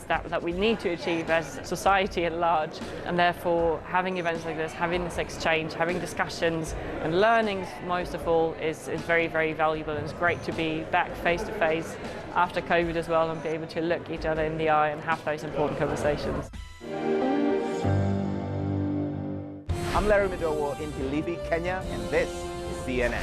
that we need to achieve as society at large. And therefore, having events like this, having this exchange, having discussions and learning most of all is very, very valuable. And it's great to be back face to face after COVID as well and be able to look each other in the eye and have those important conversations. I'm Larry Madowo in Kilifi, Kenya, and this is CNN.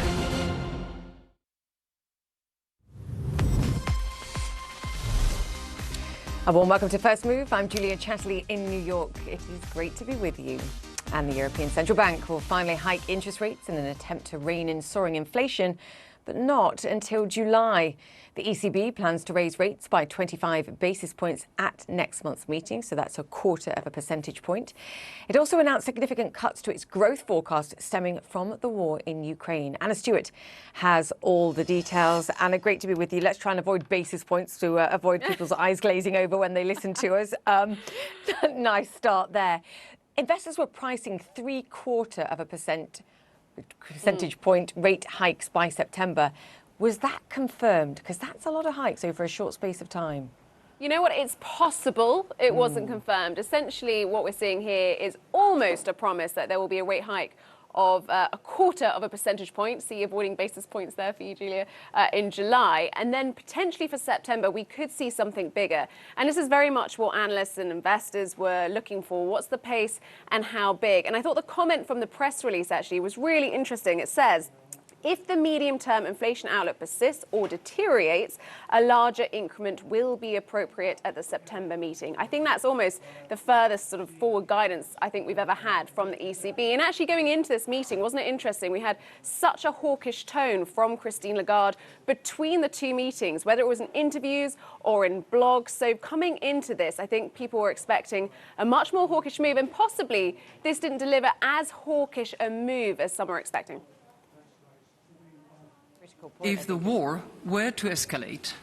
A warm welcome to First Move. I'm Julia Chatterley in New York. It is great to be with you. And the European Central Bank will finally hike interest rates in an attempt to rein in soaring inflation, but not until July. The ECB plans to raise rates by 25 basis points at next month's meeting, so that's a quarter of a percentage point. It also announced significant cuts to its growth forecast stemming from the war in Ukraine. Anna Stewart has all the details. Anna, great to be with you. Let's try and avoid basis points to avoid people's eyes glazing over when they listen to us. Nice start there. Investors were pricing 0.75% percentage point rate hikes by September. Was that confirmed? Because that's a lot of hikes over a short space of time. You know what? It's possible it wasn't confirmed. Essentially, what we're seeing here is almost a promise that there will be a rate hike of a quarter of a percentage point, see avoiding basis points there for you, Julia, in July. And then potentially for September, we could see something bigger. And this is very much what analysts and investors were looking for. What's the pace and how big? And I thought the comment from the press release actually was really interesting. It says, if the medium-term inflation outlook persists or deteriorates, a larger increment will be appropriate at the September meeting. I think that's almost the furthest sort of forward guidance I think we've ever had from the ECB. And actually going into this meeting, wasn't it interesting? We had such a hawkish tone from Christine Lagarde between the two meetings, whether it was in interviews or in blogs. So coming into this, I think people were expecting a much more hawkish move, and possibly this didn't deliver as hawkish a move as some were expecting. If the war were to escalate,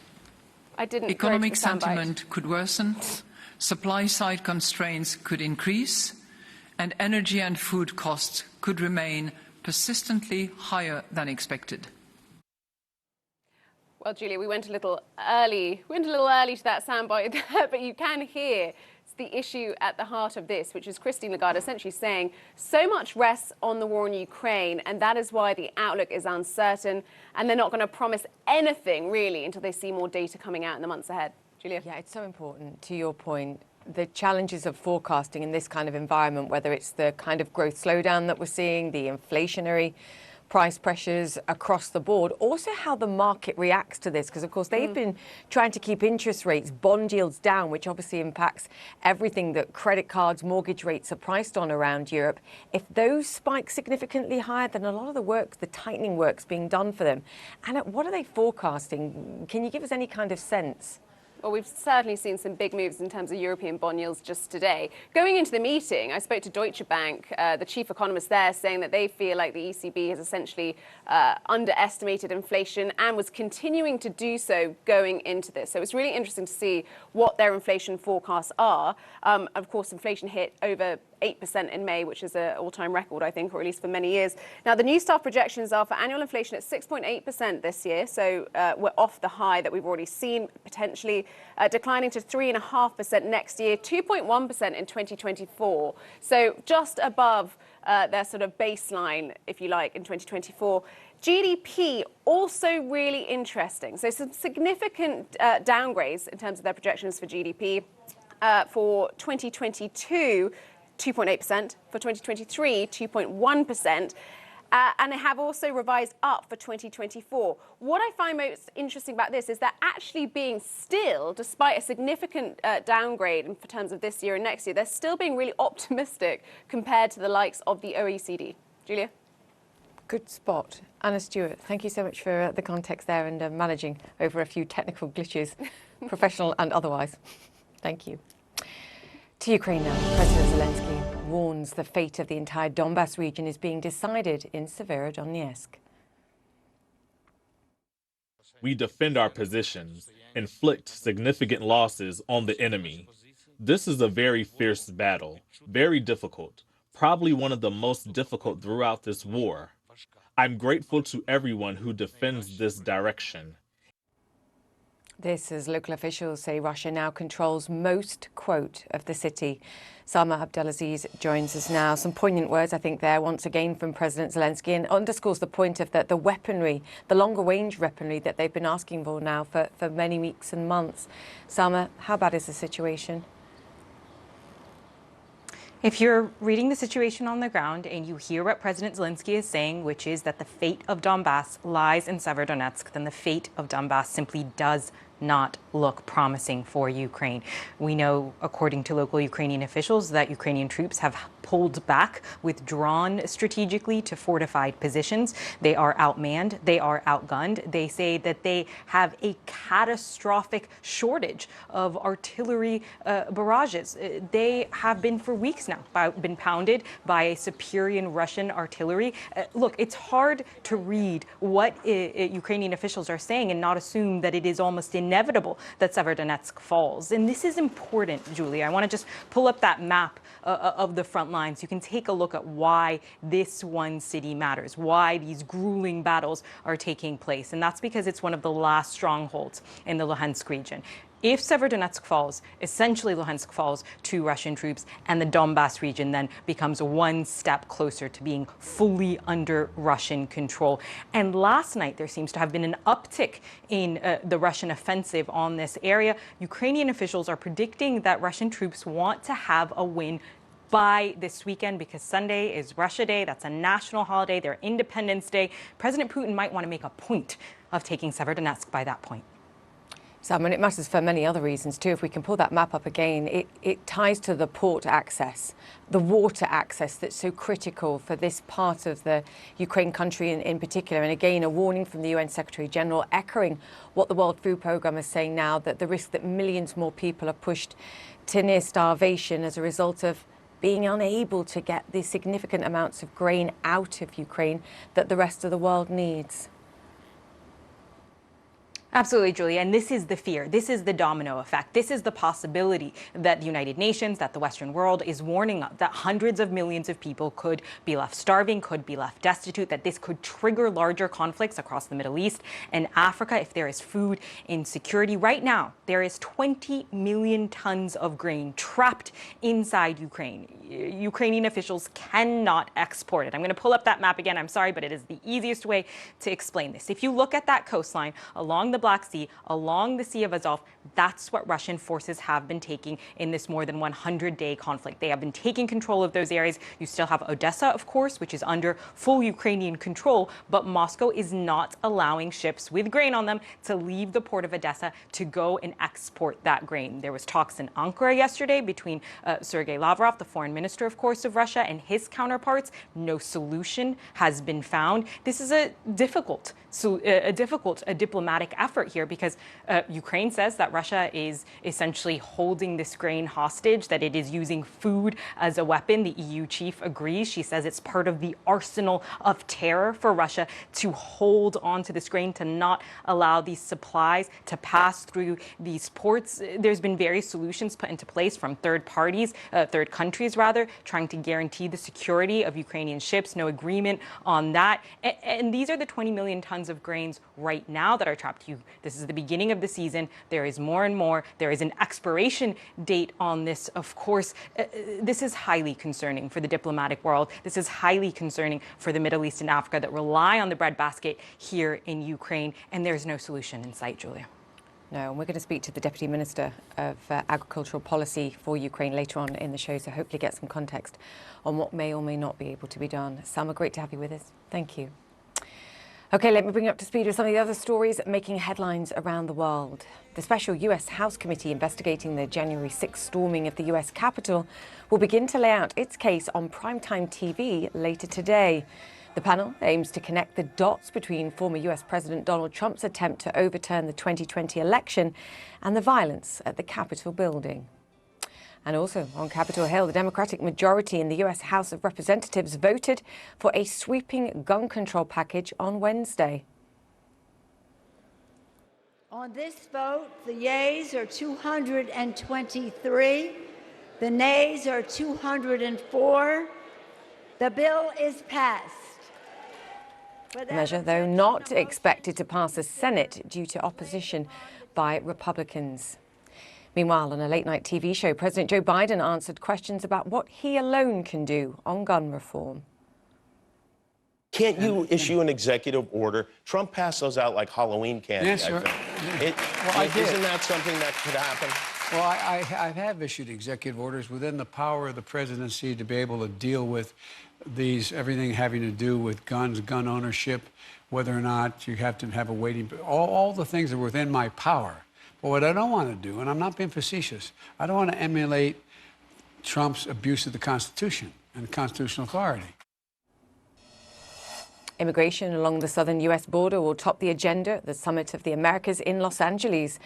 economic sentiment could worsen, supply-side constraints could increase, and energy and food costs could remain persistently higher than expected. Well, Julia, we went a little early to that soundbite there, but you can hear the issue at the heart of this, which is Christine Lagarde essentially saying so much rests on the war in Ukraine, and that is why the outlook is uncertain, and they're not going to promise anything really until they see more data coming out in the months ahead. Julia? Yeah, it's so important, to your point, the challenges of forecasting in this kind of environment, whether it's the kind of growth slowdown that we're seeing, the inflationary price pressures across the board, also how the market reacts to this, because of course they've been trying to keep interest rates, bond yields down, which obviously impacts everything that credit cards, mortgage rates are priced on around Europe. If those spike significantly higher, then a lot of the work, the tightening work's being done for them. And what are they forecasting? Can you give us any kind of sense? Well, we've certainly seen some big moves in terms of European bond yields just today. Going into the meeting, I spoke to Deutsche Bank, the chief economist there, saying that they feel like the ECB has essentially underestimated inflation and was continuing to do so going into this. So it's really interesting to see what their inflation forecasts are. Of course, inflation hit over 8% in May, which is an all-time record, I think, or at least for many years. Now, the new staff projections are for annual inflation at 6.8% this year, so we're off the high that we've already seen, potentially declining to 3.5% next year, 2.1% in 2024. So just above their sort of baseline, if you like, in 2024. GDP also really interesting. So some significant downgrades in terms of their projections for GDP for 2022. 2.8%, for 2023, 2.1%, and they have also revised up for 2024. What I find most interesting about this is they're actually being still, despite a significant downgrade in terms of this year and next year, they're still being really optimistic compared to the likes of the OECD. Julia? Good spot. Anna Stewart, thank you so much for the context there and managing over a few technical glitches, professional and otherwise. Thank you. To Ukraine now, President Zelensky warns the fate of the entire Donbas region is being decided in Severodonetsk. We defend our positions, inflict significant losses on the enemy. This is a very fierce battle, very difficult, probably one of the most difficult throughout this war. I'm grateful to everyone who defends this direction. This as local officials say Russia now controls most, quote, of the city. Salma Abdelaziz joins us now. Some poignant words, I think, there once again from President Zelensky, and underscores the point of the weaponry, the longer range weaponry that they've been asking for now for many weeks and months. Salma, how bad is the situation? If you're reading the situation on the ground and you hear what President Zelensky is saying, which is that the fate of Donbass lies in Severodonetsk, then the fate of Donbass simply does not look promising for Ukraine. We know, according to local Ukrainian officials, that Ukrainian troops have pulled back, withdrawn strategically to fortified positions. They are outmanned, they are outgunned. They say that they have a catastrophic shortage of artillery barrages. They have been for weeks now, been pounded by a superior Russian artillery. Look, it's hard to read what Ukrainian officials are saying and not assume that it is almost inevitable that Severodonetsk falls. And this is important, Julia. I want to just pull up that map of the front lines. You can take a look at why this one city matters, why these grueling battles are taking place. And that's because it's one of the last strongholds in the Luhansk region. If Severodonetsk falls, essentially Luhansk falls to Russian troops, and the Donbass region then becomes one step closer to being fully under Russian control. And last night, there seems to have been an uptick in the Russian offensive on this area. Ukrainian officials are predicting that Russian troops want to have a win by this weekend, because Sunday is Russia Day. That's a national holiday, their Independence Day. President Putin might want to make a point of taking Severodonetsk by that point. Sam, and it matters for many other reasons too. If we can pull that map up again, it ties to the port access, the water access that's so critical for this part of the Ukraine country in particular. And again, a warning from the UN Secretary General echoing what the World Food Programme is saying now, that the risk that millions more people are pushed to near starvation as a result of being unable to get the significant amounts of grain out of Ukraine that the rest of the world needs. Absolutely, Julia. And this is the fear. This is the domino effect. This is the possibility that the United Nations, that the Western world is warning of, that hundreds of millions of people could be left starving, could be left destitute, that this could trigger larger conflicts across the Middle East and Africa if there is food insecurity. Right now, there is 20 million tons of grain trapped inside Ukraine. Ukrainian officials cannot export it. I'm going to pull up that map again. I'm sorry, but it is the easiest way to explain this. If you look at that coastline along the Black Sea, along the Sea of Azov, that's what Russian forces have been taking in this more than 100-day conflict. They have been taking control of those areas. You still have Odessa, of course, which is under full Ukrainian control, but Moscow is not allowing ships with grain on them to leave the port of Odessa to go and export that grain. There was talks in Ankara yesterday between Sergei Lavrov, the foreign minister, of course, of Russia, and his counterparts. No solution has been found. This is a difficult diplomatic effort here, because Ukraine says that Russia is essentially holding this grain hostage, that it is using food as a weapon. The EU chief agrees. She says it's part of the arsenal of terror for Russia to hold on to this grain, to not allow these supplies to pass through these ports. There's been various solutions put into place from third countries, trying to guarantee the security of Ukrainian ships. No agreement on that. And these are the 20 million tons of grains right now that are trapped. This is the beginning of the season. There is more and more. There is an expiration date on this, of course. This is highly concerning for the diplomatic world. This is highly concerning for the Middle East and Africa that rely on the breadbasket here in Ukraine. And there's no solution in sight, Julia. No, and we're going to speak to the Deputy Minister of Agricultural Policy for Ukraine later on in the show, so hopefully get some context on what may or may not be able to be done. Salma, great to have you with us. Thank you. OK, let me bring you up to speed with some of the other stories making headlines around the world. The special US House committee investigating the January 6th storming of the US Capitol will begin to lay out its case on primetime TV later today. The panel aims to connect the dots between former US President Donald Trump's attempt to overturn the 2020 election and the violence at the Capitol building. And also on Capitol Hill, the Democratic majority in the US House of Representatives voted for a sweeping gun control package on Wednesday. On this vote, the yeas are 223, the nays are 204. The bill is passed. The measure, though not expected to pass the Senate due to opposition by Republicans. Meanwhile, on a late-night TV show, President Joe Biden answered questions about what he alone can do on gun reform. Can't you issue an executive order? Trump passed those out like Halloween candy, Yes, sir. I think. Isn't that something that could happen? Well, I have issued executive orders within the power of the presidency to be able to deal with these, everything having to do with guns, gun ownership, whether or not you have to have a waiting, all the things that are within my power. But what I don't want to do, and I'm not being facetious, I don't want to emulate Trump's abuse of the Constitution and constitutional authority. Immigration along the southern U.S. border will top the agenda at the Summit of the Americas in Los Angeles.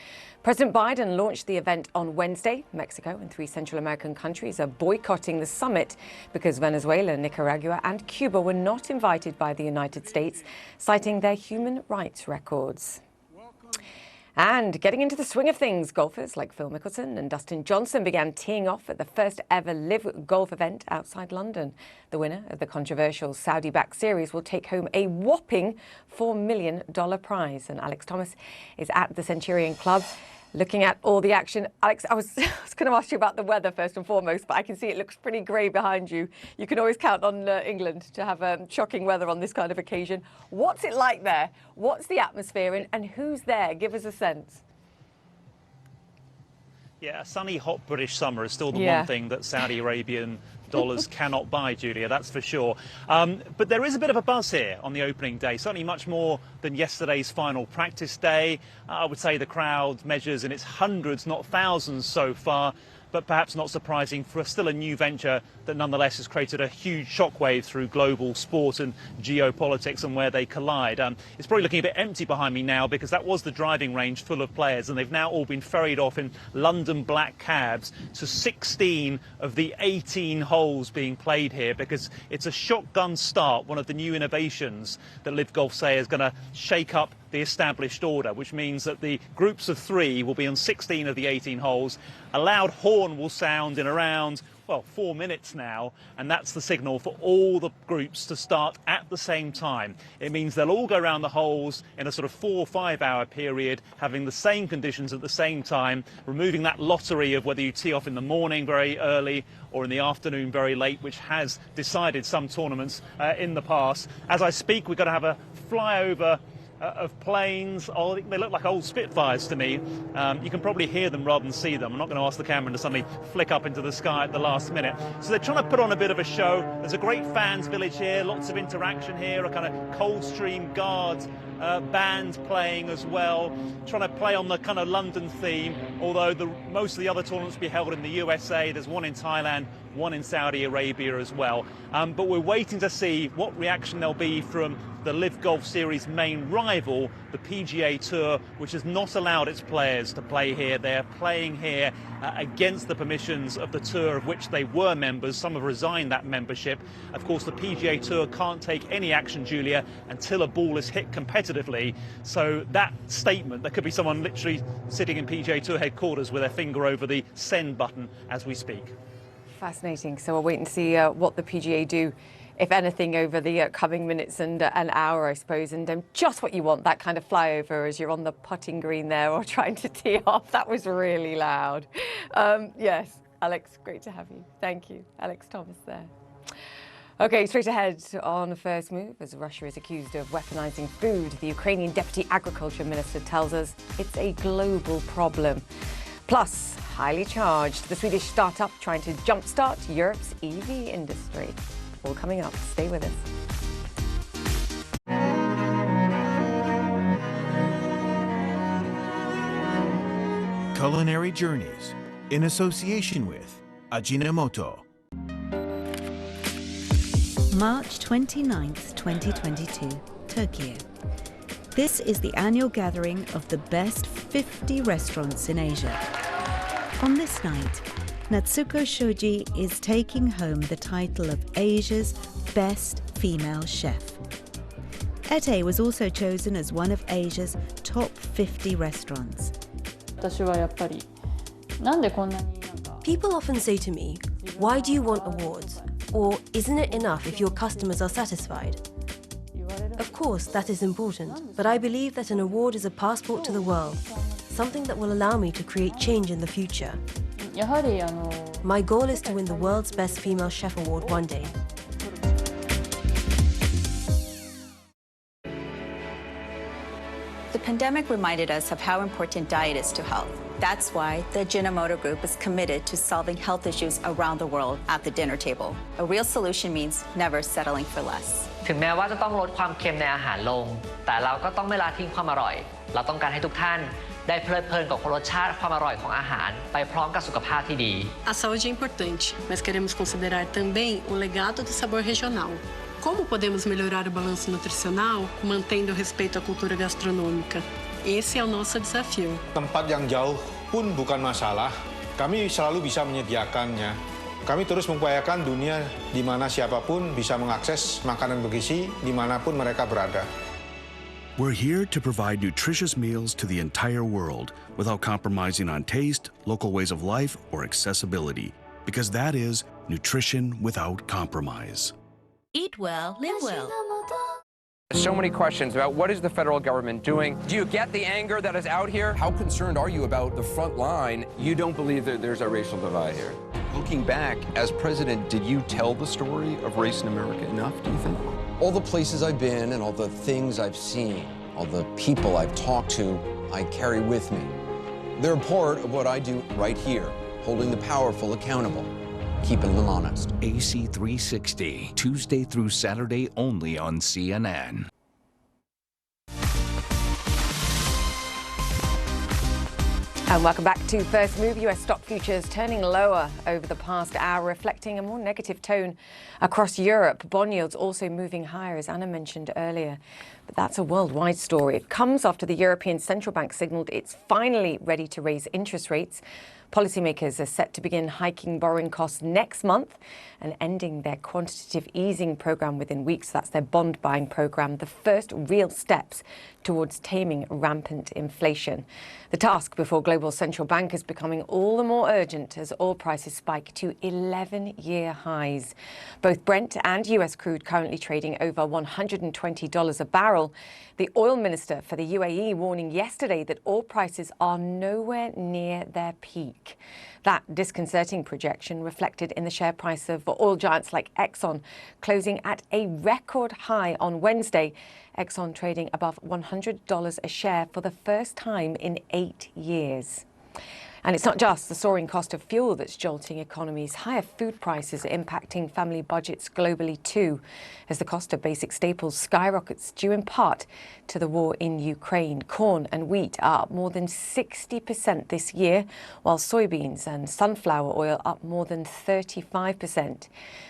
President Biden launched the event on Wednesday. Mexico and 3 Central American countries are boycotting the summit because Venezuela, Nicaragua and Cuba were not invited by the United States, citing their human rights records. And getting into the swing of things, golfers like Phil Mickelson and Dustin Johnson began teeing off at the first ever live golf event outside London. The winner of the controversial Saudi-backed series will take home a whopping $4 million prize. And Alex Thomas is at the Centurion Club looking at all the action. Alex, I was going to ask you about the weather first and foremost, but I can see it looks pretty grey behind you. You can always count on England to have shocking weather on this kind of occasion. What's it like there? What's the atmosphere and who's there? Give us a sense. Yeah, a sunny, hot British summer is still the one thing that Saudi Arabian dollars cannot buy, Julia, that's for sure. But there is a bit of a buzz here on the opening day, certainly much more than yesterday's final practice day. I would say the crowd measures in its hundreds, not thousands so far, but perhaps not surprising for still a new venture that nonetheless has created a huge shockwave through global sport and geopolitics and where they collide. It's probably looking a bit empty behind me now because that was the driving range full of players and they've now all been ferried off in London black cabs to 16 of the 18 holes being played here because it's a shotgun start, one of the new innovations that Live Golf say is going to shake up the established order, which means that the groups of 3 will be on 16 of the 18 holes. A loud horn will sound in around, well, 4 minutes now, and that's the signal for all the groups to start at the same time. It means they'll all go around the holes in a sort of 4 or 5 hour period, having the same conditions at the same time, removing that lottery of whether you tee off in the morning very early or in the afternoon very late, which has decided some tournaments in the past. As I speak, we're going to have a flyover of planes. Oh, they look like old Spitfires to me. You can probably hear them rather than see them. I'm not going to ask the camera to suddenly flick up into the sky at the last minute. So they're trying to put on a bit of a show. There's a great fans village here, lots of interaction here, a kind of Coldstream Guards band playing as well, trying to play on the kind of London theme, although most of the other tournaments will be held in the USA. There's one in Thailand, one in Saudi Arabia as well. But we're waiting to see what reaction there'll be from the Live Golf Series main rival, the PGA Tour, which has not allowed its players to play here. They're playing here against the permissions of the Tour, of which they were members. Some have resigned that membership. Of course, the PGA Tour can't take any action, Julia, until a ball is hit competitively. So that statement, there could be someone literally sitting in PGA Tour headquarters with their finger over the send button as we speak. Fascinating. So we'll wait and see what the PGA do, if anything, over the coming minutes and an hour, I suppose. And just what you want, that kind of flyover as you're on the putting green there or trying to tee off. That was really loud. Yes, Alex, great to have you. Thank you. Alex Thomas there. OK, straight ahead on First Move, as Russia is accused of weaponizing food, the Ukrainian Deputy Agriculture Minister tells us it's a global problem. Plus, highly charged, the Swedish startup trying to jumpstart Europe's EV industry. All coming up. Stay with us. Culinary Journeys, in association with Ajinomoto. March 29th, 2022, Tokyo. This is the annual gathering of the best 50 restaurants in Asia. On this night, Natsuko Shoji is taking home the title of Asia's best female chef. Ete was also chosen as one of Asia's top 50 restaurants. People often say to me, why do you want awards? Or isn't it enough if your customers are satisfied? Of course, that is important, but I believe that an award is a passport to the world. something that will allow me to create change in the future. My goal is to win the world's best female chef award one day. The pandemic reminded us of how important diet is to health. That's why the Ajinomoto Group is committed to solving health issues around the world at the dinner table. A real solution means never settling for less. ถึงแม้ว่าจะต้องลดความเค็มในอาหารลงแต่เราก็ต้องไม่ละทิ้งความอร่อยเราต้องการให้ทุกท่านได้เพลิดเพลินกับรสชาติความอร่อยของอาหารไปพร้อมกับสุขภาพที่ดี A saúde é importante, mas queremos considerar também o legado do sabor regional. Como podemos melhorar o balanço nutricional, mantendo o respeito à cultura gastronômica? Esse é o nosso desafio. Tempat yang jauh pun bukan masalah. Kami selalu bisa menyediakannya. Kami terus mengupayakan dunia di mana siapapun bisa mengakses makanan bergizi dimanapun mereka berada. We're here to provide nutritious meals to the entire world without compromising on taste, local ways of life, or accessibility, because that is nutrition without compromise. Eat well, live well. So many questions about what is the federal government doing. Do you get the anger that is out here? How concerned are you about the front line? You don't believe that there's a racial divide here? Looking back, as president, did you tell the story of race in America enough, do you think? All the places I've been and all the things I've seen, all the people I've talked to, I carry with me. They're part of what I do right here, holding the powerful accountable, keeping them honest. AC 360, Tuesday through Saturday only on CNN. And welcome back to First Move. US stock futures turning lower over the past hour, reflecting a more negative tone across Europe. Bond yields also moving higher, as Anna mentioned earlier. But that's a worldwide story. It comes after the European Central Bank signalled it's finally ready to raise interest rates. Policymakers are set to begin hiking borrowing costs next month and ending their quantitative easing programme within weeks. That's their bond buying programme, the first real steps towards taming rampant inflation. The task before global central bankers becoming all the more urgent as oil prices spike to 11-year highs. Both Brent and US crude currently trading over $120 a barrel. The oil minister for the UAE warning yesterday that oil prices are nowhere near their peak. That disconcerting projection reflected in the share price of oil giants like Exxon, closing at a record high on Wednesday. Exxon trading above $100 a share for the first time in 8 years. And it's not just the soaring cost of fuel that's jolting economies. Higher food prices are impacting family budgets globally too, as the cost of basic staples skyrockets due in part to the war in Ukraine. Corn and wheat are up more than 60% this year, while soybeans and sunflower oil up more than 35%.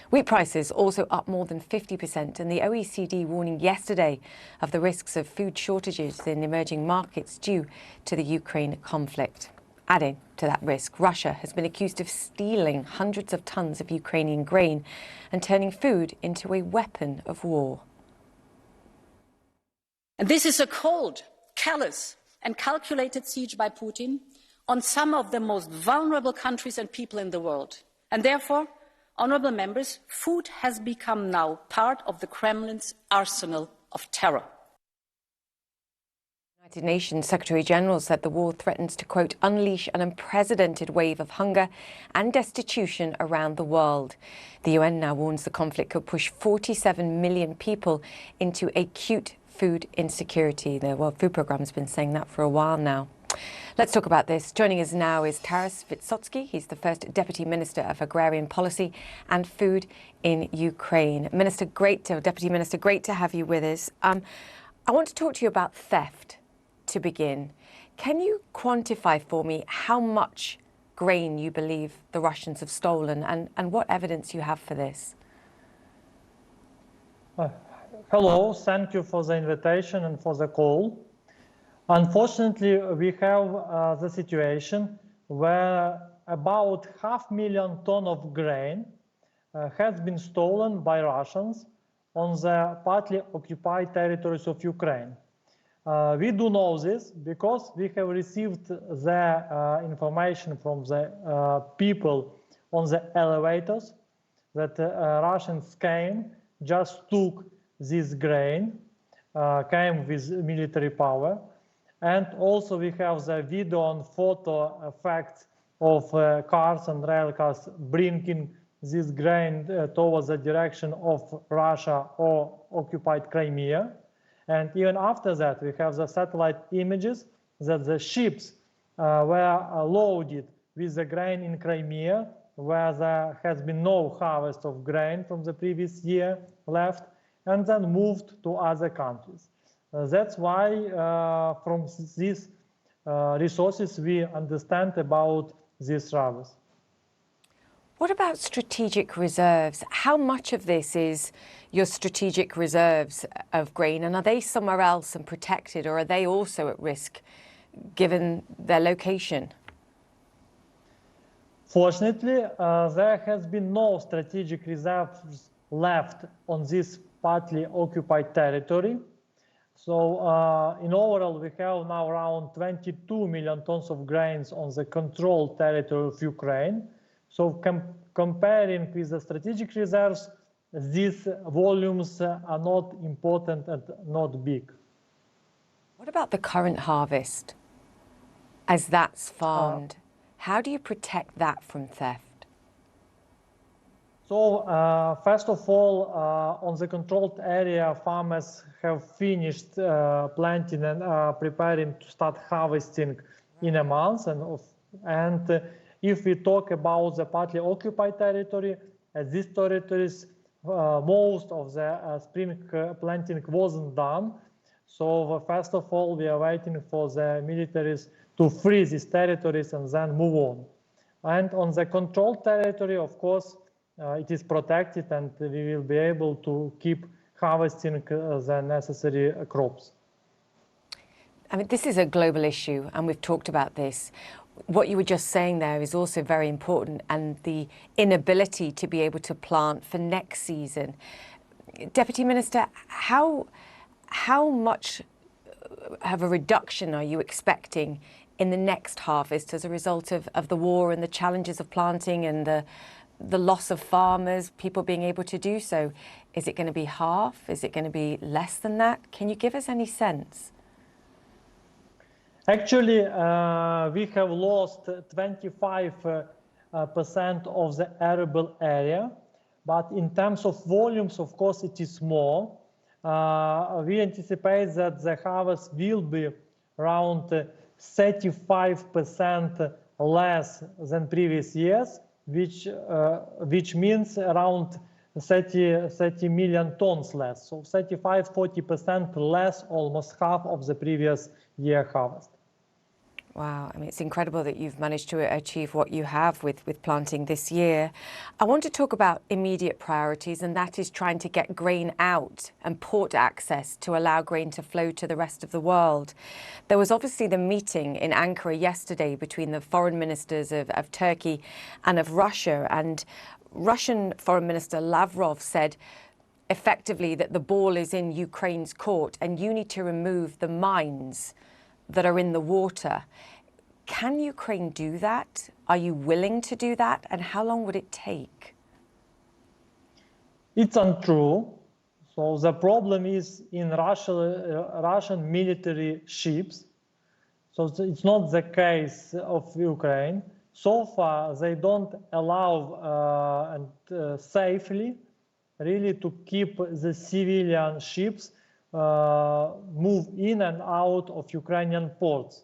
Wheat prices also up more than 50%, and the OECD warning yesterday of the risks of food shortages in emerging markets due to the Ukraine conflict. Adding to that risk, Russia has been accused of stealing hundreds of tons of Ukrainian grain and turning food into a weapon of war. And this is a cold, callous and calculated siege by Putin on some of the most vulnerable countries and people in the world. And therefore, honourable members, food has become now part of the Kremlin's arsenal of terror. United Nations Secretary-General said the war threatens to, quote, unleash an unprecedented wave of hunger and destitution around the world. The UN now warns the conflict could push 47 million people into acute food insecurity. The World Food Programme has been saying that for a while now. Let's talk about this. Joining us now is Taras Vysotsky. He's the first Deputy Minister of Agrarian Policy and Food in Ukraine. Deputy Minister, great to have you with us. I want to talk to you about theft. To begin, can you quantify for me how much grain you believe the Russians have stolen and what evidence you have for this? Hello, thank you for the invitation and for the call. Unfortunately, we have the situation where about 500,000 tons of grain has been stolen by Russians on the partly occupied territories of Ukraine. We do know this because we have received the information from the people on the elevators that Russians came, just took this grain, came with military power, And also we have the video and photo effects of cars and rail cars bringing this grain towards the direction of Russia or occupied Crimea. And even after that, we have the satellite images that the ships were loaded with the grain in Crimea, where there has been no harvest of grain from the previous year left, and then moved to other countries. That's why from these resources we understand about these travels. What about strategic reserves? How much of this is your strategic reserves of grain, and are they somewhere else and protected, or are they also at risk given their location? Fortunately, there has been no strategic reserves left on this partly occupied territory. So in overall, we have now around 22 million tons of grains on the controlled territory of Ukraine. So comparing with the strategic reserves, these volumes are not important and not big. What about the current harvest as that's farmed? How do you protect that from theft? So first of all, on the controlled area, farmers have finished planting and preparing to start harvesting in a month. And if we talk about the partly occupied territory, these territories, most of the spring planting wasn't done. So first of all, we are waiting for the militaries to free these territories and then move on. And on the controlled territory, of course, it is protected, and we will be able to keep harvesting the necessary crops. I mean, this is a global issue, and we've talked about this. What you were just saying there is also very important, and the inability to be able to plant for next season. Deputy Minister, how much of a reduction are you expecting in the next harvest as a result of the war and the challenges of planting and the loss of farmers, people being able to do so? Is it going to be half? Is it going to be less than that? Can you give us any sense? Actually, we have lost 25% of the arable area, but in terms of volumes, of course, it is more. We anticipate that the harvest will be around 35% less than previous years, which means around 30 million tons less. So 35–40% less, almost half of the previous year harvest. Wow, I mean, it's incredible that you've managed to achieve what you have with planting this year. I want to talk about immediate priorities, and that is trying to get grain out and port access to allow grain to flow to the rest of the world. There was obviously the meeting in Ankara yesterday between the foreign ministers of Turkey and of Russia, and Russian Foreign Minister Lavrov said effectively that the ball is in Ukraine's court and you need to remove the mines that are in the water. Can Ukraine do that? Are you willing to do that? And how long would it take? It's untrue. So the problem is in Russian military ships. So it's not the case of Ukraine. So far, they don't allow safely really to keep the civilian ships move in and out of Ukrainian ports.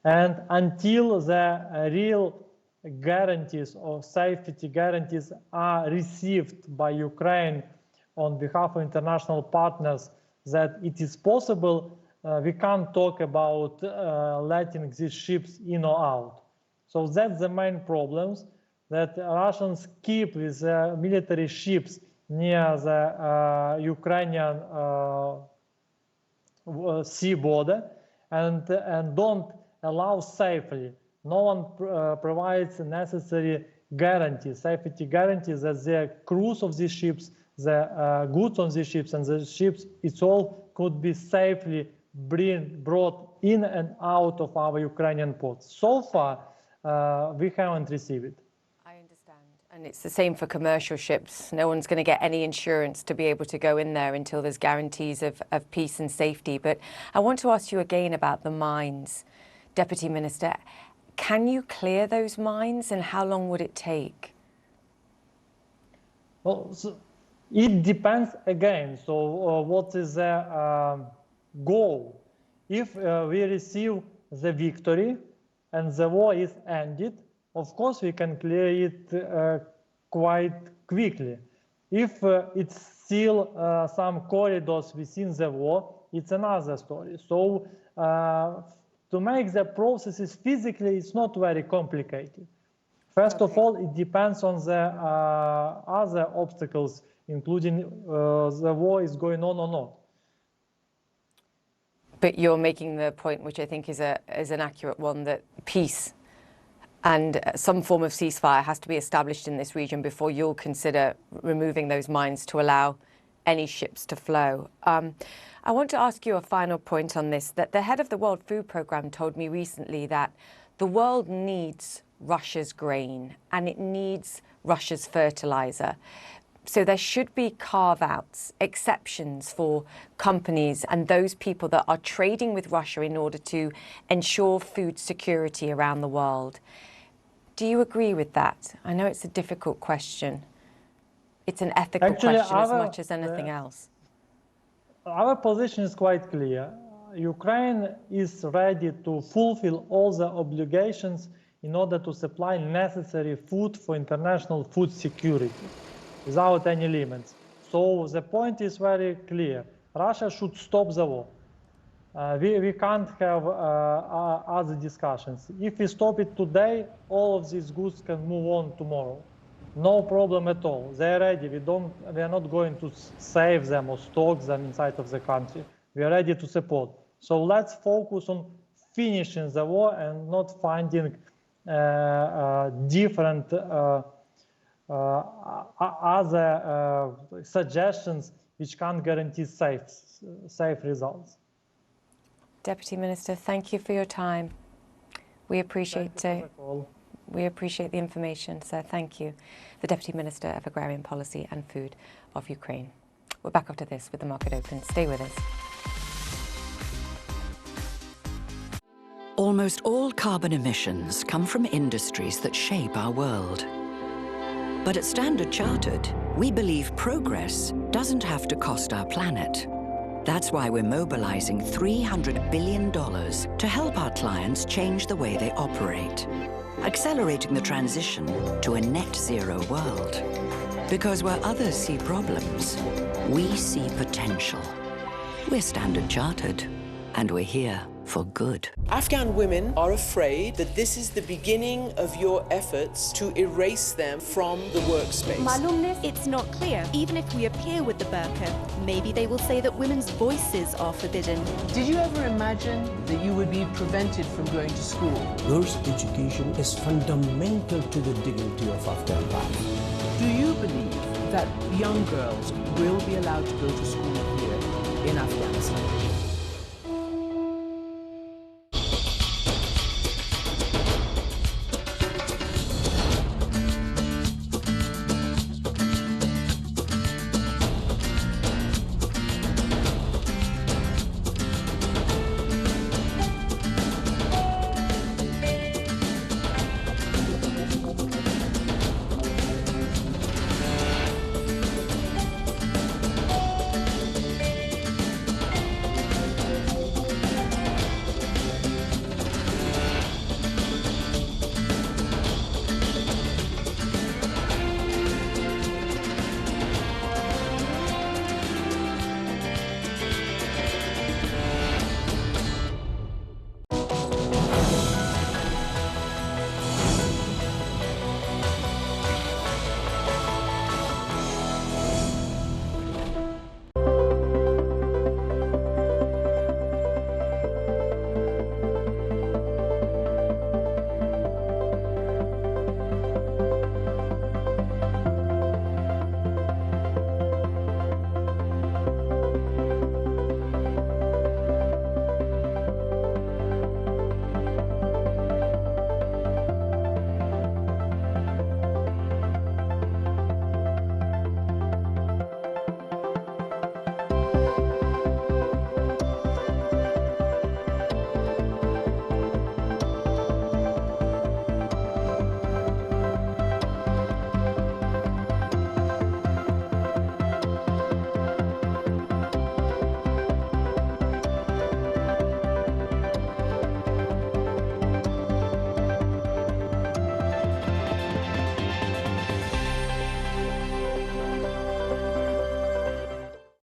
And until the real guarantees or safety guarantees are received by Ukraine on behalf of international partners that it is possible, we can't talk about letting these ships in or out. So that's the main problems, that Russians keep with military ships near the Ukrainian sea border and don't allow safely. No one provides necessary guarantees, safety guarantees that the crews of these ships, the goods on these ships and the ships itself could be safely brought in and out of our Ukrainian ports. So far, we haven't received it. I understand. And it's the same for commercial ships. No one's going to get any insurance to be able to go in there until there's guarantees of peace and safety. But I want to ask you again about the mines, Deputy Minister. Can you clear those mines, and how long would it take? Well, so it depends again. So what is the goal? If we receive the victory and the war is ended, of course we can clear it quite quickly. If it's still some corridors within the war, it's another story. So to make the processes physically, it's not very complicated. First of all, it depends on the other obstacles, including the war is going on or not. But you're making the point, which I think is an accurate one, that peace and some form of ceasefire has to be established in this region before you'll consider removing those mines to allow any ships to flow. I want to ask you a final point on this, that the head of the World Food Programme told me recently that the world needs Russia's grain and it needs Russia's fertilizer. So there should be carve-outs, exceptions for companies and those people that are trading with Russia in order to ensure food security around the world. Do you agree with that? I know it's a difficult question. It's an ethical question as much as anything else. Our position is quite clear. Ukraine is ready to fulfill all the obligations in order to supply necessary food for international food security, without any limits. So the point is very clear. Russia should stop the war. We can't have other discussions. If we stop it today, all of these goods can move on tomorrow. No problem at all. They're ready. We are not going to save them or stock them inside of the country. We are ready to support. So let's focus on finishing the war and not finding different other suggestions which can't guarantee safe results. Deputy Minister, thank you for your time. We appreciate the information, so thank you. The Deputy Minister of Agrarian Policy and Food of Ukraine. We're back after this with the Market Open. Stay with us. Almost all carbon emissions come from industries that shape our world. But at Standard Chartered, we believe progress doesn't have to cost our planet. That's why we're mobilizing $300 billion to help our clients change the way they operate, accelerating the transition to a net zero world. Because where others see problems, we see potential. We're Standard Chartered, and we're here for good. Afghan women are afraid that this is the beginning of your efforts to erase them from the workspace. Malumness, it's not clear. Even if we appear with the burqa, maybe they will say that women's voices are forbidden. Did you ever imagine that you would be prevented from going to school? Girls' education is fundamental to the dignity of Afghan life. Do you believe that young girls will be allowed to go to school here in Afghanistan?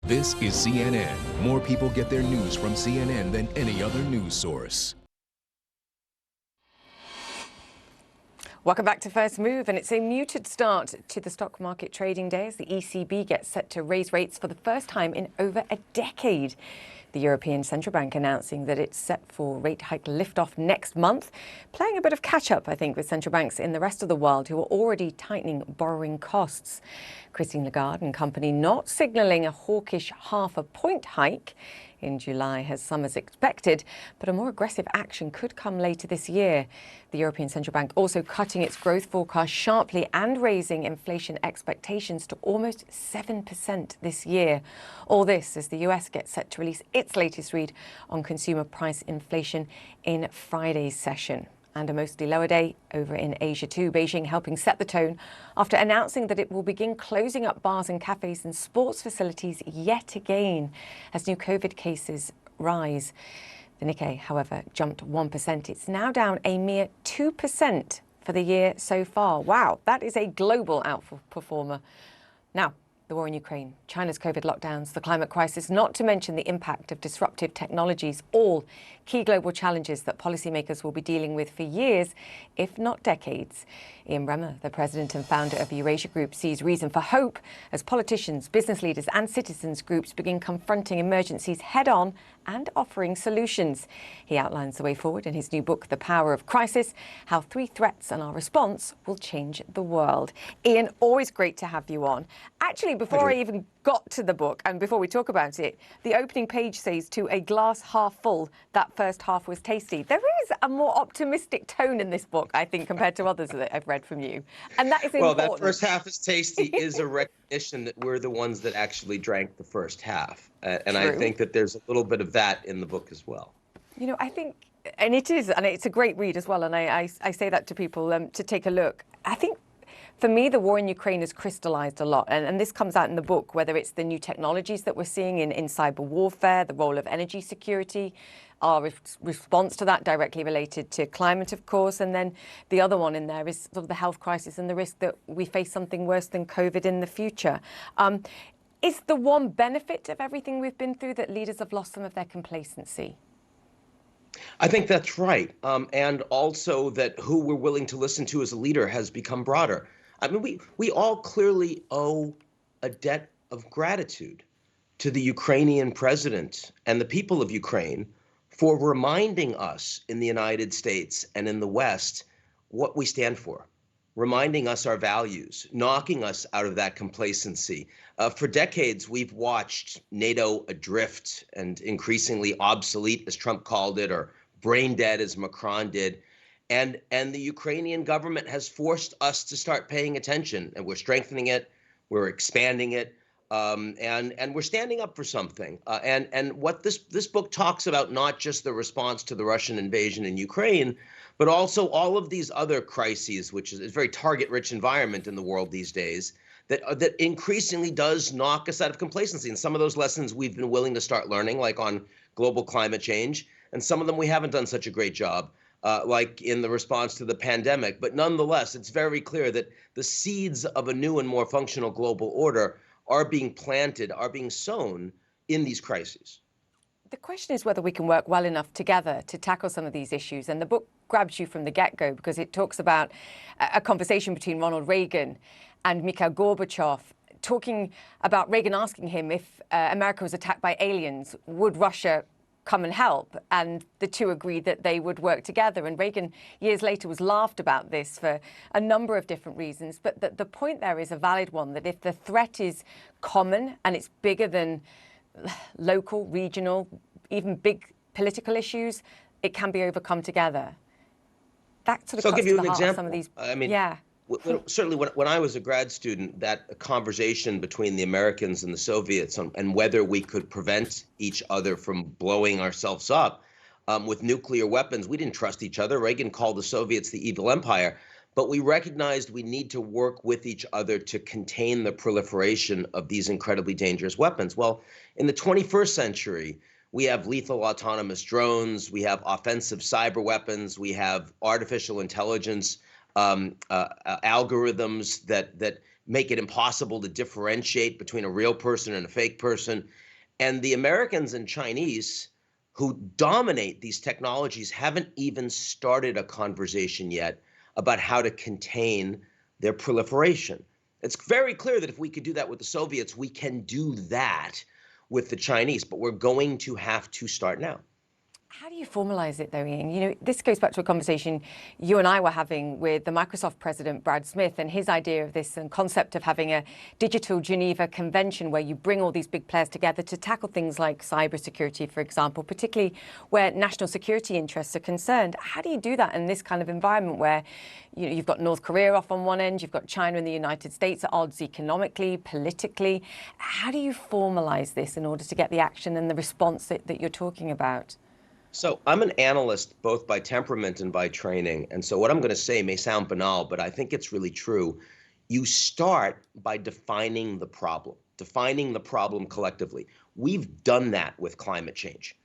This is CNN. More people get their news from CNN than any other news source. Welcome back to First Move, and it's a muted start to the stock market trading day as the ECB gets set to raise rates for the first time in over a decade. The European Central Bank announcing that it's set for rate hike liftoff next month, playing a bit of catch-up, I think, with central banks in the rest of the world who are already tightening borrowing costs. Christine Lagarde and company not signalling a hawkish half-a-point hike in July as some as expected, but a more aggressive action could come later this year. The European Central Bank also cutting its growth forecast sharply and raising inflation expectations to almost 7% this year. All this as the US gets set to release its latest read on consumer price inflation in Friday's session. And a mostly lower day over in Asia too. Beijing helping set the tone after announcing that it will begin closing up bars and cafes and sports facilities yet again as new COVID cases rise. The Nikkei, however, jumped 1%. It's now down a mere 2% for the year so far. Wow, that is a global outperformer. Now, the war in Ukraine, China's COVID lockdowns, the climate crisis, not to mention the impact of disruptive technologies, all key global challenges that policymakers will be dealing with for years, if not decades. Ian Bremmer, the president and founder of Eurasia Group, sees reason for hope as politicians, business leaders and citizens groups begin confronting emergencies head-on and offering solutions. He outlines the way forward in his new book, The Power of Crisis, how 3 threats and our response will change the world. Ian, always great to have you on. Actually, before I even got to the book and before we talk about it, the opening page says to a glass half full, that first half was tasty. There is a more optimistic tone in this book, I think, compared to others that I've read from you. And that is important. Well, that first half is tasty is a recognition that we're the ones that actually drank the first half. And I think that there's a little bit of that in the book as well. You know, I think, and it is, and it's a great read as well. And I say that to people to take a look. I think for me, the war in Ukraine has crystallized a lot. And this comes out in the book, whether it's the new technologies that we're seeing in cyber warfare, the role of energy security, our response to that directly related to climate, of course. And then the other one in there is sort of the health crisis and the risk that we face something worse than COVID in the future. Is the one benefit of everything we've been through that leaders have lost some of their complacency? I think that's right. And also that who we're willing to listen to as a leader has become broader. I mean, we all clearly owe a debt of gratitude to the Ukrainian president and the people of Ukraine for reminding us in the United States and in the West what we stand for, reminding us our values, knocking us out of that complacency. For decades, we've watched NATO adrift and increasingly obsolete, as Trump called it, or brain dead, as Macron did. And the Ukrainian government has forced us to start paying attention, and we're strengthening it, we're expanding it, and we're standing up for something. And what this book talks about, not just the response to the Russian invasion in Ukraine, but also all of these other crises, which is a very target-rich environment in the world these days, that increasingly does knock us out of complacency. And some of those lessons we've been willing to start learning, like on global climate change, and some of them we haven't done such a great job. Like in the response to the pandemic. But nonetheless, it's very clear that the seeds of a new and more functional global order are being planted, are being sown in these crises. The question is whether we can work well enough together to tackle some of these issues. And the book grabs you from the get-go because it talks about a conversation between Ronald Reagan and Mikhail Gorbachev, talking about Reagan asking him if America was attacked by aliens, would Russia come and help? And the two agreed that they would work together. And Reagan, years later, was laughed about this for a number of different reasons. But the point there is a valid one, that if the threat is common and it's bigger than local, regional, even big political issues, it can be overcome together. That sort of so I'll give you to an the heart example. Of some of these, I mean, yeah. Certainly when I was a grad student, that conversation between the Americans and the Soviets and whether we could prevent each other from blowing ourselves up with nuclear weapons, we didn't trust each other. Reagan called the Soviets the evil empire, but we recognized we need to work with each other to contain the proliferation of these incredibly dangerous weapons. Well, in the 21st century, we have lethal autonomous drones, we have offensive cyber weapons, we have artificial intelligence, algorithms that make it impossible to differentiate between a real person and a fake person. And the Americans and Chinese who dominate these technologies haven't even started a conversation yet about how to contain their proliferation. It's very clear that if we could do that with the Soviets, we can do that with the Chinese, but we're going to have to start now. How do you formalize it, though, Ian? You know, this goes back to a conversation you and I were having with the Microsoft president, Brad Smith, and his idea of this and concept of having a digital Geneva Convention where you bring all these big players together to tackle things like cybersecurity, for example, particularly where national security interests are concerned. How do you do that in this kind of environment where, you know, you've got North Korea off on one end, you've got China and the United States at odds economically, politically? How do you formalize this in order to get the action and the response that you're talking about? So I'm an analyst both by temperament and by training. And so what I'm going to say may sound banal, but I think it's really true. You start by defining the problem collectively. We've done that with climate change.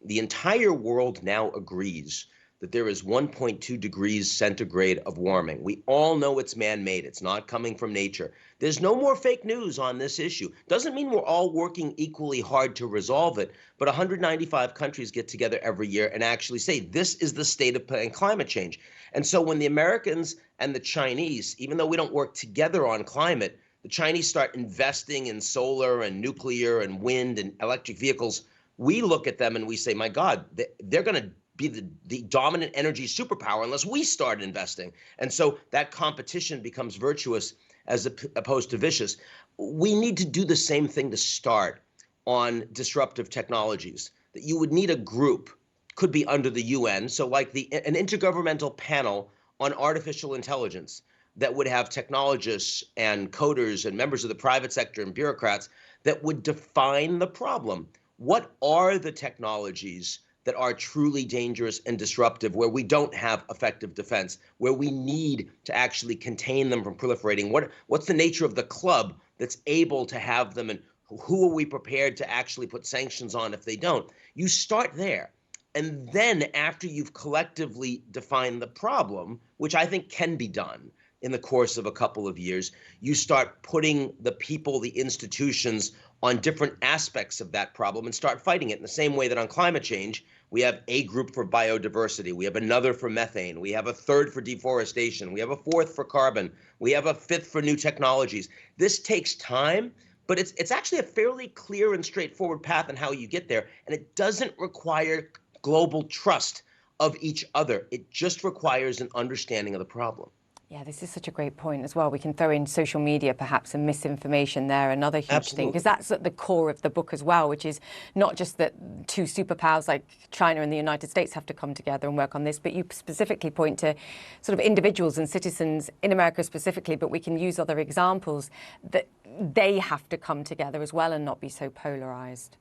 The entire world now agrees that there is 1.2 degrees centigrade of warming. We all know it's man-made. It's not coming from nature. There's no more fake news on this issue. Doesn't mean we're all working equally hard to resolve it, but 195 countries get together every year and actually say, this is the state of climate change. And so when the Americans and the Chinese, even though we don't work together on climate, the Chinese start investing in solar and nuclear and wind and electric vehicles, we look at them and we say, my God, they're going to be the dominant energy superpower unless we start investing. And so that competition becomes virtuous as opposed to vicious. We need to do the same thing to start on disruptive technologies, that you would need a group, could be under the UN, so like an intergovernmental panel on artificial intelligence that would have technologists and coders and members of the private sector and bureaucrats that would define the problem. What are the technologies that are truly dangerous and disruptive, where we don't have effective defense, where we need to actually contain them from proliferating? What's the nature of the club that's able to have them, and who are we prepared to actually put sanctions on if they don't? You start there. And then after you've collectively defined the problem, which I think can be done in the course of a couple of years, you start putting the people, the institutions on different aspects of that problem and start fighting it in the same way that on climate change, we have a group for biodiversity, we have another for methane, we have a third for deforestation, we have a fourth for carbon, we have a fifth for new technologies. This takes time, but it's actually a fairly clear and straightforward path on how you get there, and it doesn't require global trust of each other. It just requires an understanding of the problem. Yeah, this is such a great point as well. We can throw in social media, perhaps, and misinformation there, another huge thing, because that's at the core of the book as well, which is not just that two superpowers like China and the United States have to come together and work on this, but you specifically point to sort of individuals and citizens in America specifically, but we can use other examples, that they have to come together as well and not be so polarized.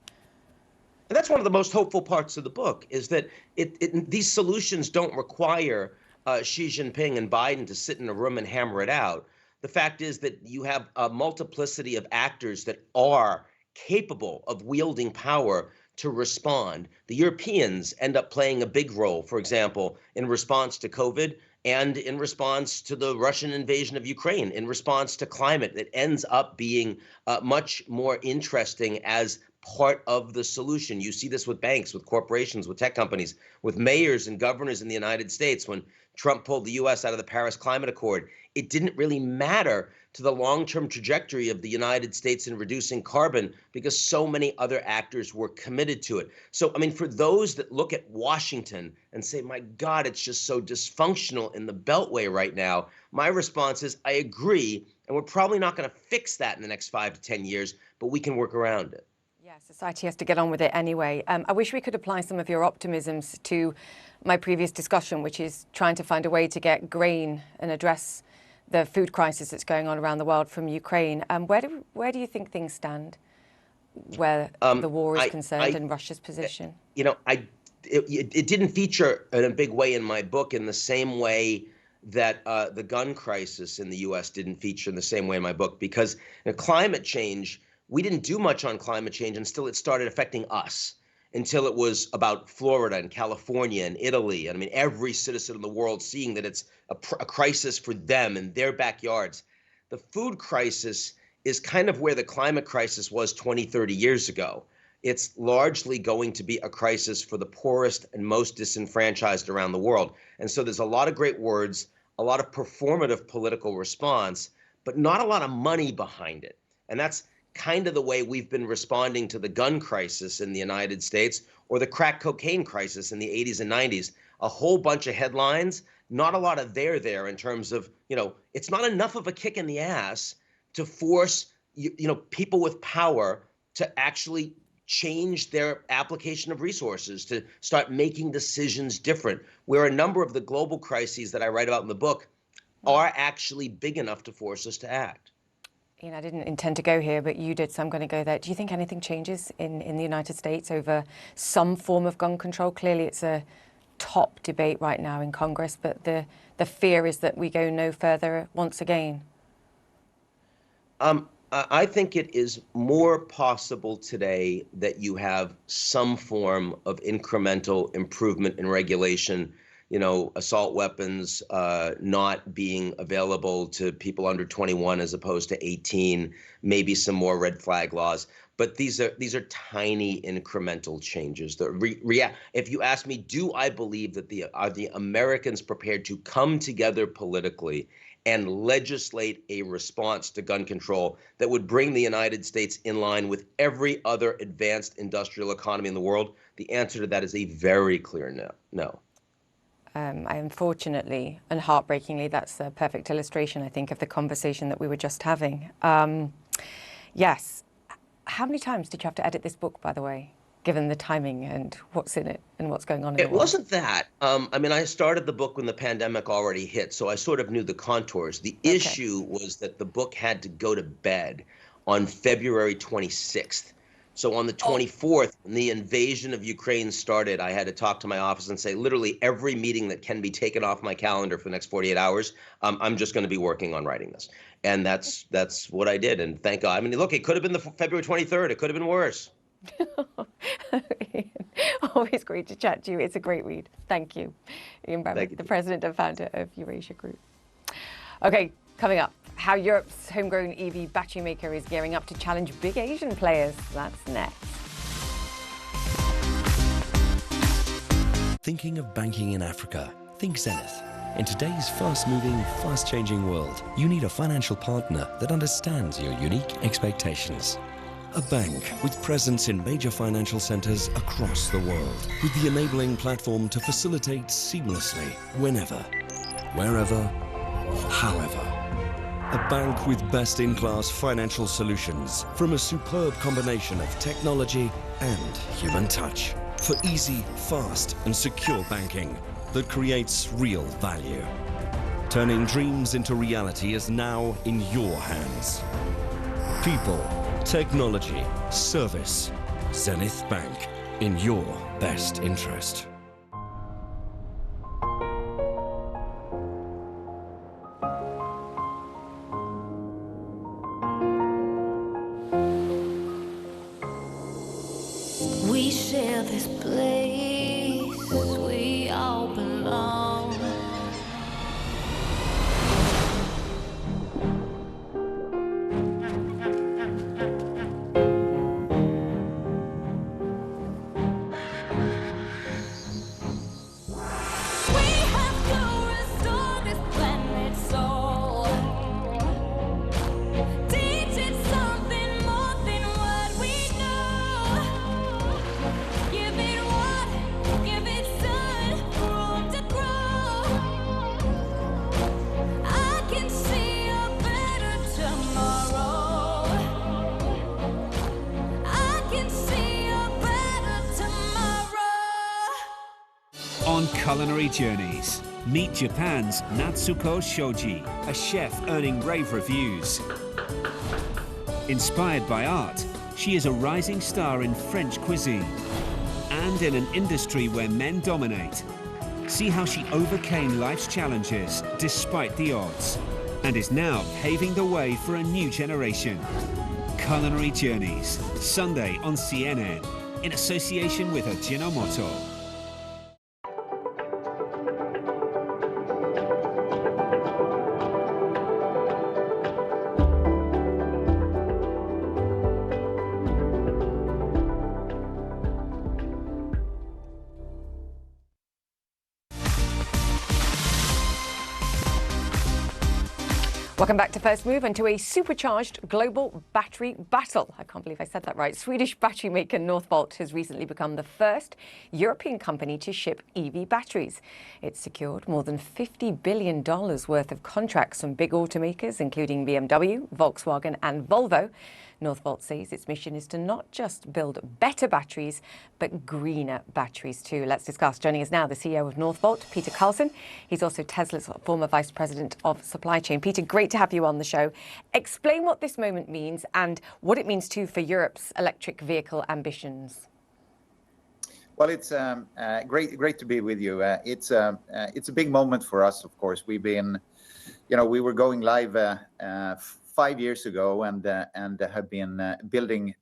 And that's one of the most hopeful parts of the book, is that these solutions don't require Xi Jinping and Biden to sit in a room and hammer it out. The fact is that you have a multiplicity of actors that are capable of wielding power to respond. The Europeans end up playing a big role, for example, in response to COVID and in response to the Russian invasion of Ukraine, in response to climate. It ends up being much more interesting as part of the solution. You see this with banks, with corporations, with tech companies, with mayors and governors in the United States. When Trump pulled the U.S. out of the Paris Climate Accord, it didn't really matter to the long-term trajectory of the United States in reducing carbon because so many other actors were committed to it. So, I mean, for those that look at Washington and say, my God, it's just so dysfunctional in the Beltway right now, my response is, I agree, and we're probably not going to fix that in the next 5 to 10 years, but we can work around it. Yeah, society has to get on with it anyway. I wish we could apply some of your optimisms to my previous discussion, which is trying to find a way to get grain and address the food crisis that's going on around the world from Ukraine. Where do you think things stand, where the war is concerned and Russia's position? You know, it didn't feature in a big way in my book in the same way that the gun crisis in the U.S. didn't feature in the same way in my book, because climate change, we didn't do much on climate change until it started affecting us. until it was about Florida and California and Italy. And I mean, every citizen in the world seeing that it's a crisis for them in their backyards. The food crisis is kind of where the climate crisis was 20, 30 years ago. It's largely going to be a crisis for the poorest and most disenfranchised around the world. And so there's a lot of great words, a lot of performative political response, but not a lot of money behind it. And that's kind of the way we've been responding to the gun crisis in the United States or the crack cocaine crisis in the 80s and 90s. A whole bunch of headlines, not a lot of there in terms of, it's not enough of a kick in the ass to force, people with power to actually change their application of resources, to start making decisions different, where a number of the global crises that I write about in the book are actually big enough to force us to act. I didn't intend to go here, but you did, so I'm going to go there. Do you think anything changes in the United States over some form of gun control? Clearly, it's a top debate right now in Congress, but the fear is that we go no further once again. I think it is more possible today that you have some form of incremental improvement in regulation, assault weapons not being available to people under 21 as opposed to 18, maybe some more red flag laws. But these are tiny incremental changes. If you ask me, do I believe that are the Americans prepared to come together politically and legislate a response to gun control that would bring the United States in line with every other advanced industrial economy in the world? The answer to that is a very clear no. Unfortunately and heartbreakingly, that's a perfect illustration, I think, of the conversation that we were just having. Yes. How many times did you have to edit this book, by the way, given the timing and what's in it and what's going on in the world? It wasn't that. I started the book when the pandemic already hit, so I sort of knew the contours. The issue was that the book had to go to bed on February 26th. So on the 24th, when the invasion of Ukraine started, I had to talk to my office and say, literally every meeting that can be taken off my calendar for the next 48 hours, I'm just going to be working on writing this. And that's what I did. And thank God. Look, it could have been the February 23rd. It could have been worse. Always great to chat to you. It's a great read. Thank you. Ian Bradbury, the president and founder of Eurasia Group. Okay, coming up, how Europe's homegrown EV battery maker is gearing up to challenge big Asian players. That's next. Thinking of banking in Africa? Think Zenith. In today's fast-moving, fast-changing world, you need a financial partner that understands your unique expectations. A bank with presence in major financial centers across the world, with the enabling platform to facilitate seamlessly, whenever, wherever, however. A bank with best-in-class financial solutions from a superb combination of technology and human touch for easy, fast, and secure banking that creates real value. Turning dreams into reality is now in your hands. People, technology, service. Zenith Bank, in your best interest. We share this place, we all belong. On Culinary Journeys, meet Japan's Natsuko Shoji, a chef earning rave reviews. Inspired by art, she is a rising star in French cuisine and in an industry where men dominate. See how she overcame life's challenges despite the odds and is now paving the way for a new generation. Culinary Journeys, Sunday on CNN. in association with Ajinomoto. Welcome back to First Move and to a supercharged global battery battle. I can't believe I said that right. Swedish battery maker Northvolt has recently become the first European company to ship EV batteries. It's secured more than $50 billion worth of contracts from big automakers, including BMW, Volkswagen and Volvo. Northvolt says its mission is to not just build better batteries, but greener batteries too. Let's discuss. Joining us now, the CEO of Northvolt, Peter Carlsson. He's also Tesla's former Vice President of Supply Chain. Peter, great to have you on the show. Explain what this moment means and what it means too for Europe's electric vehicle ambitions. Well, it's great to be with you. It's a big moment for us, of course. We've been, we were going live 5 years ago and have been building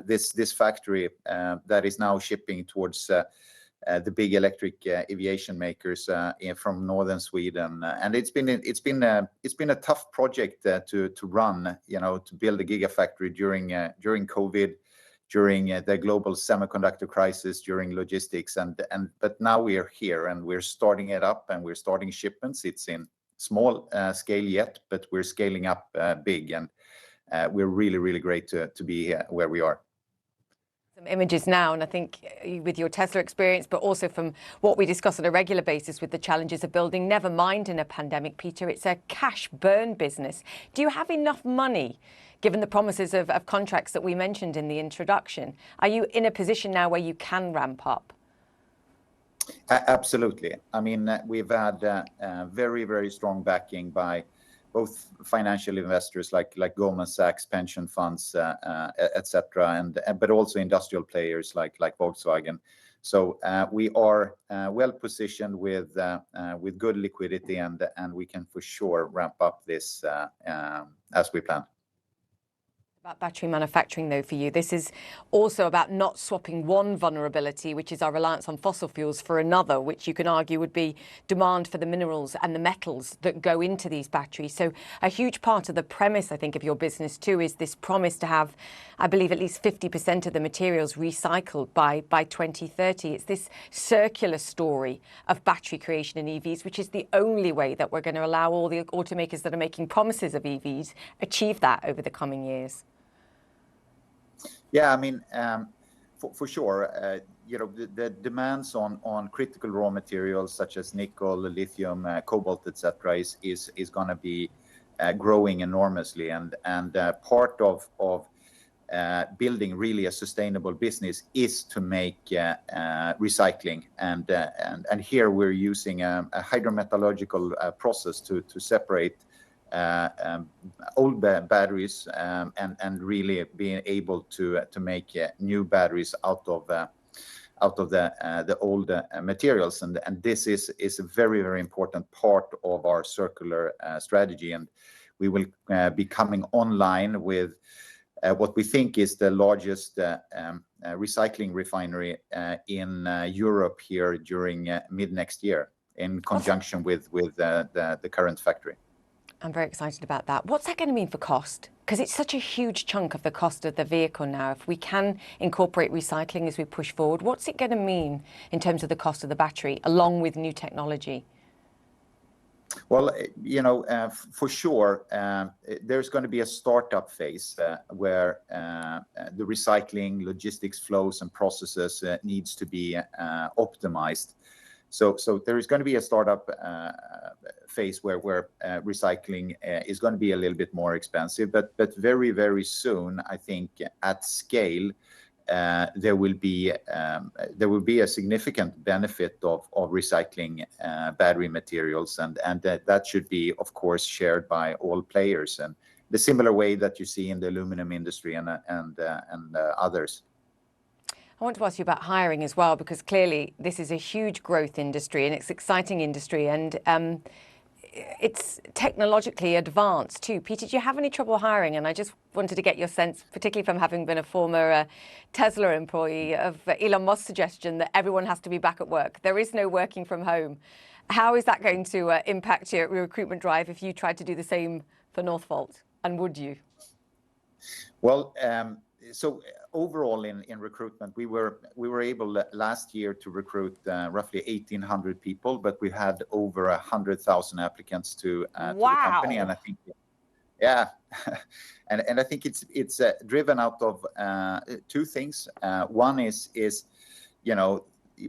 this factory that is now shipping towards the big electric aviation makers from northern Sweden. And it's been a tough project to run, to build a gigafactory during COVID, during the global semiconductor crisis, during logistics, but now we are here and we're starting it up and we're starting shipments. It's in small scale yet, but we're scaling up big, and we're really great to be here where we are. Some images now, and I think with your Tesla experience, but also from what we discuss on a regular basis with the challenges of building, never mind in a pandemic, Peter, it's a cash burn business. Do you have enough money, given the promises of contracts that we mentioned in the introduction? Are you in a position now where you can ramp up? Absolutely. I mean, we've had very strong backing by both financial investors like Goldman Sachs, pension funds, etc., but also industrial players like Volkswagen. So we are well positioned with good liquidity, and we can for sure ramp up this as we plan. About battery manufacturing, though, for you, this is also about not swapping one vulnerability, which is our reliance on fossil fuels, for another, which you can argue would be demand for the minerals and the metals that go into these batteries. So a huge part of the premise, I think, of your business too is this promise to have, I believe, at least 50% of the materials recycled by 2030. It's this circular story of battery creation in EVs, which is the only way that we're going to allow all the automakers that are making promises of EVs achieve that over the coming years. Yeah, I mean, for sure, the demands on critical raw materials such as nickel, lithium, cobalt, etc., is going to be growing enormously, and part of building really a sustainable business is to make recycling, and here we're using a hydrometallurgical process to separate old batteries and really being able to make new batteries out of the old materials, and this is a very important part of our circular strategy, and we will be coming online with what we think is the largest recycling refinery in Europe here during mid next year in conjunction with the current factory. I'm very excited about that. What's that going to mean for cost? Because it's such a huge chunk of the cost of the vehicle now. If we can incorporate recycling as we push forward, what's it going to mean in terms of the cost of the battery, along with new technology? Well, for sure, there's going to be a startup phase where the recycling, logistics flows and processes needs to be optimized. So there is going to be a startup phase where recycling is going to be a little bit more expensive, but very soon, I think at scale, there will be a significant benefit of recycling battery materials, and that should be, of course, shared by all players, and the similar way that you see in the aluminum industry and others. I want to ask you about hiring as well, because clearly this is a huge growth industry and it's an exciting industry. And it's technologically advanced too. Peter, do you have any trouble hiring? And I just wanted to get your sense, particularly from having been a former Tesla employee, of Elon Musk's suggestion that everyone has to be back at work. There is no working from home. How is that going to impact your recruitment drive if you tried to do the same for Northvolt? And would you? Well, so overall in recruitment, we were able last year to recruit roughly 1,800 people, but we had over 100,000 applicants to the company, and I think, yeah, and I think it's driven out of two things. One is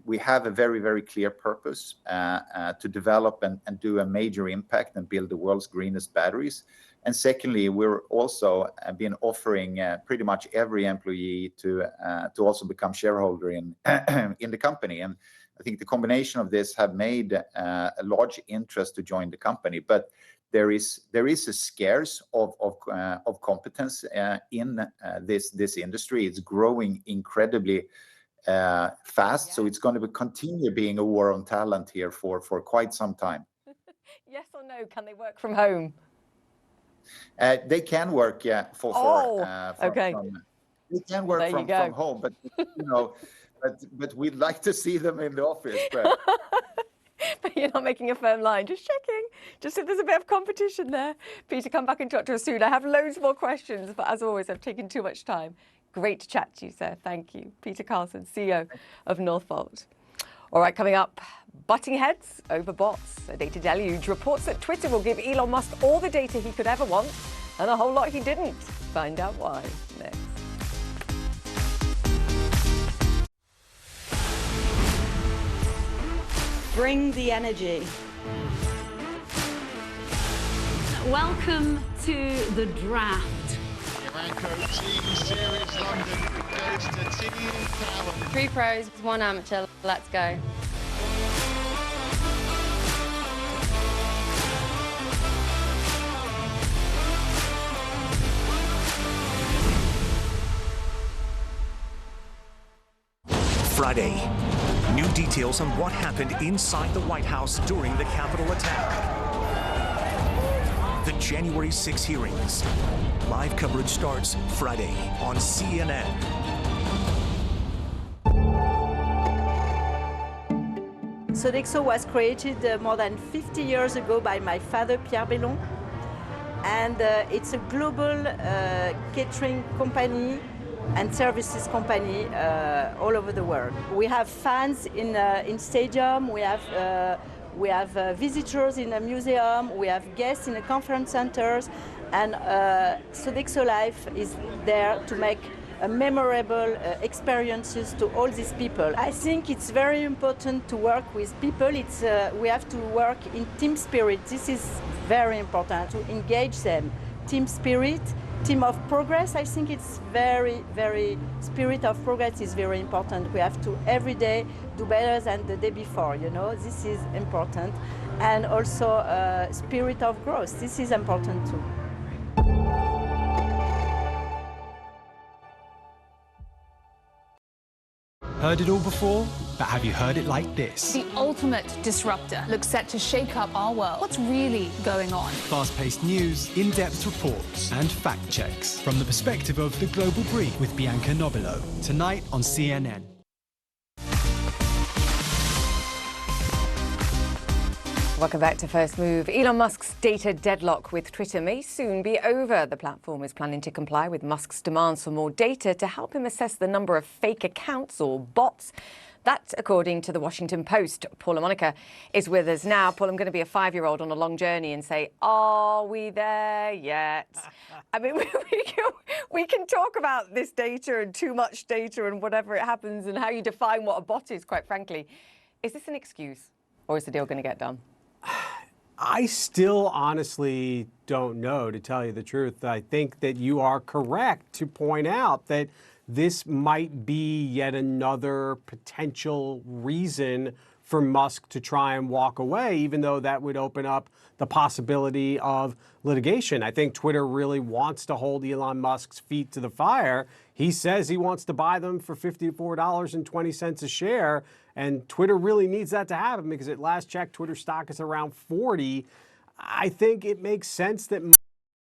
we have a very, very clear purpose to develop and do a major impact and build the world's greenest batteries. And secondly, we're also been offering pretty much every employee to also become shareholder in the company. And I think the combination of this have made a large interest to join the company. But there is a scarce of competence in this industry. It's growing incredibly fast, so it's going to continue being a war on talent here for quite some time. Yes or no? Can they work from home? They can work, yeah. Okay. They can work from home, but but we'd like to see them in the office. But you're not making a firm line. Just checking. Just if there's a bit of competition there. Peter, come back and talk to us soon. I have loads more questions, but as always, I've taken too much time. Great to chat to you, sir. Thank you. Peter Carlson, CEO of Northvolt. All right, coming up, butting heads over bots. A data deluge reports that Twitter will give Elon Musk all the data he could ever want and a whole lot he didn't. Find out why next. Bring the energy. Welcome to the draft. Team Series London goes to Team Callum. 3 pros, 1 amateur. Let's go. Friday. New details on what happened inside the White House during the Capitol attack. The January 6 hearings. Live coverage starts Friday on CNN. Sodexo was created more than 50 years ago by my father, Pierre Bellon. And it's a global catering company and services company all over the world. We have fans in stadium, we have visitors in a museum, we have guests in the conference centers, and Sodexo Life is there to make memorable experiences to all these people. I think it's very important to work with people. We have to work in team spirit. This is very important, to engage them. Team spirit, team of progress, I think it's very, very, spirit of progress is very important. We have to every day do better than the day before, this is important. And also spirit of growth, this is important too. Heard it all before? But have you heard it like this? The ultimate disruptor looks set to shake up our world. What's really going on? Fast-paced news, in-depth reports, and fact checks from the perspective of The Global Brief with Bianca Nobilo. Tonight on CNN. Welcome back to First Move. Elon Musk's data deadlock with Twitter may soon be over. The platform is planning to comply with Musk's demands for more data to help him assess the number of fake accounts or bots. That's according to the Washington Post. Paul LaMonica is with us now. Paul, I'm going to be a 5-year-old on a long journey and say, are we there yet? I mean, we can talk about this data and too much data and whatever it happens and how you define what a bot is, quite frankly. Is this an excuse or is the deal going to get done? I still honestly don't know, to tell you the truth. I think that you are correct to point out that this might be yet another potential reason for Musk to try and walk away, even though that would open up the possibility of litigation. I think Twitter really wants to hold Elon Musk's feet to the fire. He says he wants to buy them for $54.20 a share. And Twitter really needs that to happen because at last check, Twitter stock is around 40. I think it makes sense that